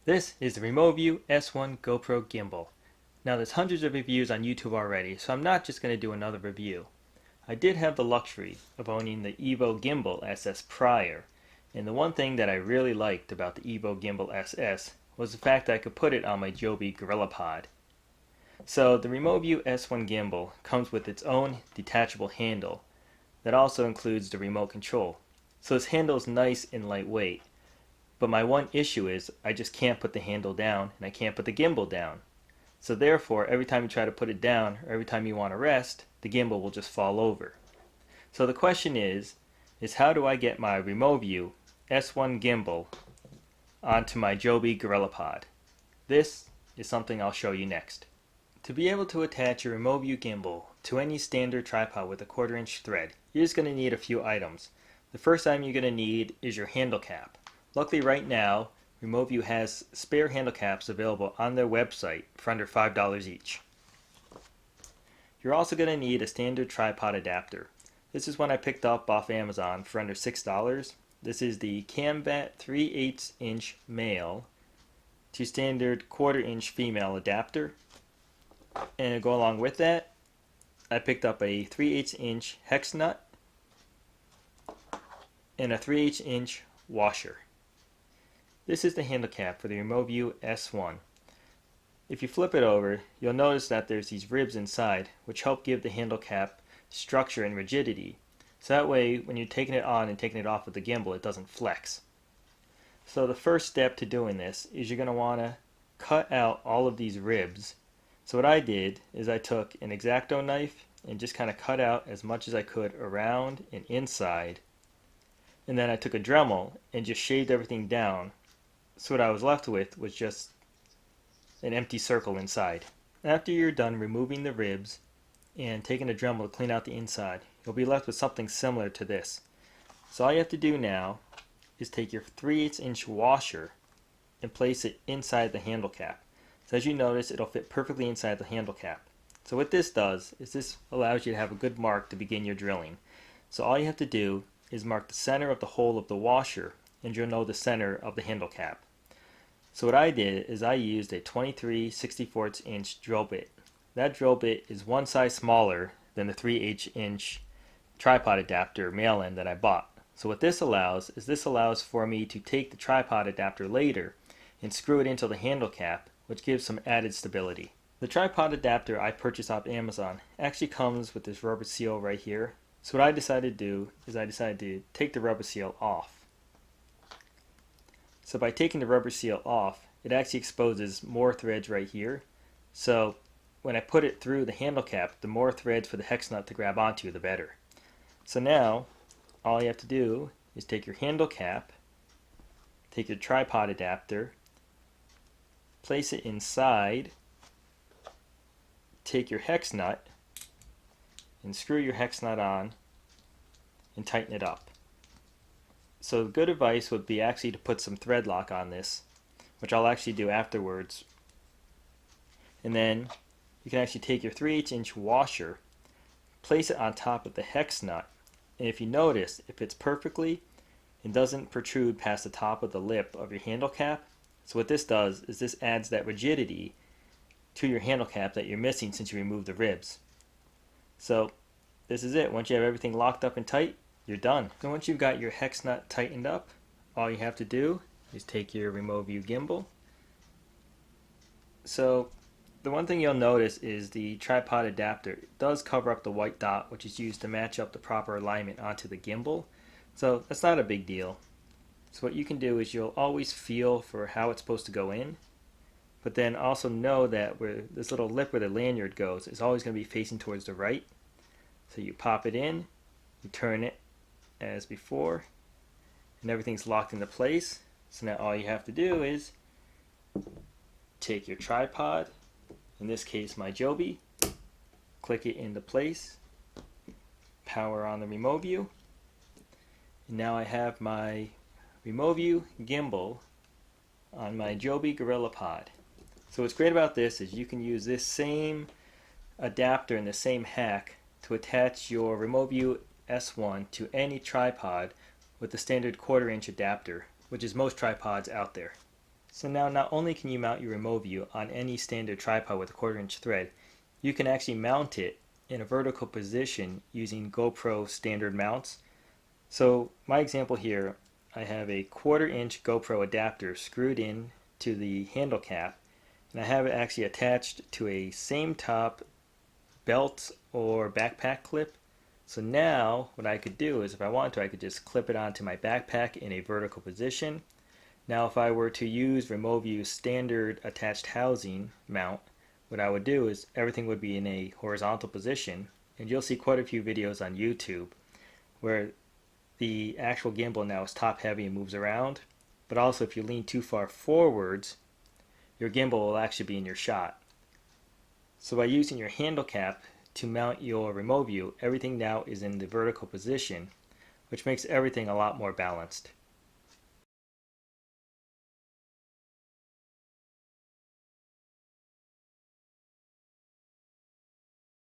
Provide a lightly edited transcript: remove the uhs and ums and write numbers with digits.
This is the Removu S1 GoPro gimbal. Now there's hundreds of reviews on YouTube already, so I'm not just going to do another review. I did have the luxury of owning the Evo Gimbal SS prior, and the one thing that I really liked about the Evo Gimbal SS was the fact that I could put it on my Joby GorillaPod. So the Removu S1 gimbal comes with its own detachable handle that also includes the remote control. So this handle is nice and lightweight. But my one issue is I just can't put the handle down and I can't put the gimbal down. So therefore, every time you try to put it down or every time you want to rest, the gimbal will just fall over. So the question is how do I get my Removu S1 gimbal onto my Joby GorillaPod? This is something I'll show you next. To be able to attach your Removu gimbal to any standard tripod with a 1/4 inch thread, you're just going to need a few items. The first item you're going to need is your handle cap. Luckily right now, Removu has spare handle caps available on their website for under $5 each. You're also going to need a standard tripod adapter. This is one I picked up off Amazon for under $6. This is the Cambat 3/8 inch male to standard 1/4 inch female adapter. And to go along with that, I picked up a 3/8 inch hex nut and a 3/8 inch washer. This is the handle cap for the Removu S1. If you flip it over, you'll notice that there's these ribs inside which help give the handle cap structure and rigidity. So that way when you're taking it on and taking it off with the gimbal, it doesn't flex. So the first step to doing this is you're going to want to cut out all of these ribs. So what I did is I took an X-Acto knife and just kind of cut out as much as I could around and inside. And then I took a Dremel and just shaved everything down. So what I was left with was just an empty circle inside. After you're done removing the ribs and taking a Dremel to clean out the inside, you'll be left with something similar to this. So all you have to do now is take your 3/8 inch washer and place it inside the handle cap. So as you notice, it'll fit perfectly inside the handle cap. So what this does is this allows you to have a good mark to begin your drilling. So all you have to do is mark the center of the hole of the washer and you'll know the center of the handle cap. So what I did is I used a 23/64 inch drill bit. That drill bit is one size smaller than the 3/8 inch tripod adapter male end that I bought. So what this allows for me to take the tripod adapter later and screw it into the handle cap, which gives some added stability. The tripod adapter I purchased off Amazon actually comes with this rubber seal right here. So what I decided to do is I decided to take the rubber seal off. So by taking the rubber seal off, it actually exposes more threads right here. So when I put it through the handle cap, the more threads for the hex nut to grab onto, the better. So now, all you have to do is take your handle cap, take your tripod adapter, place it inside, take your hex nut, and screw your hex nut on, and tighten it up. So good advice would be actually to put some thread lock on this, which I'll actually do afterwards. And then you can actually take your 3/8 inch washer, place it on top of the hex nut, and if you notice, it fits perfectly and doesn't protrude past the top of the lip of your handle cap. So what this does is this adds that rigidity to your handle cap that you're missing since you removed the ribs. So this is it. Once you have everything locked up and tight, you're done. So once you've got your hex nut tightened up, all you have to do is take your Removu gimbal. So the one thing you'll notice is the tripod adapter does cover up the white dot, which is used to match up the proper alignment onto the gimbal. So that's not a big deal. So what you can do is you'll always feel for how it's supposed to go in, but then also know that where this little lip where the lanyard goes is always going to be facing towards the right. So you pop it in, you turn it as before, and everything's locked into place. So now all you have to do is take your tripod, in this case my Joby, click it into place, power on the Removu, and now I have my Removu gimbal on my Joby GorillaPod. So what's great about this is you can use this same adapter and the same hack to attach your Removu S1 to any tripod with the standard 1/4 inch adapter, which is most tripods out there. So now not only can you mount your Removu on any standard tripod with a 1/4" thread, you can actually mount it in a vertical position using GoPro standard mounts. So my example here, I have a 1/4" GoPro adapter screwed in to the handle cap, and I have it actually attached to a same top belt or backpack clip. So now what I could do is, if I wanted to, I could just clip it onto my backpack in a vertical position. Now if I were to use Removu's standard attached housing mount, what I would do is everything would be in a horizontal position, and you'll see quite a few videos on YouTube where the actual gimbal now is top heavy and moves around, but also if you lean too far forwards, your gimbal will actually be in your shot. So by using your handle cap to mount your Removu, everything now is in the vertical position, which makes everything a lot more balanced.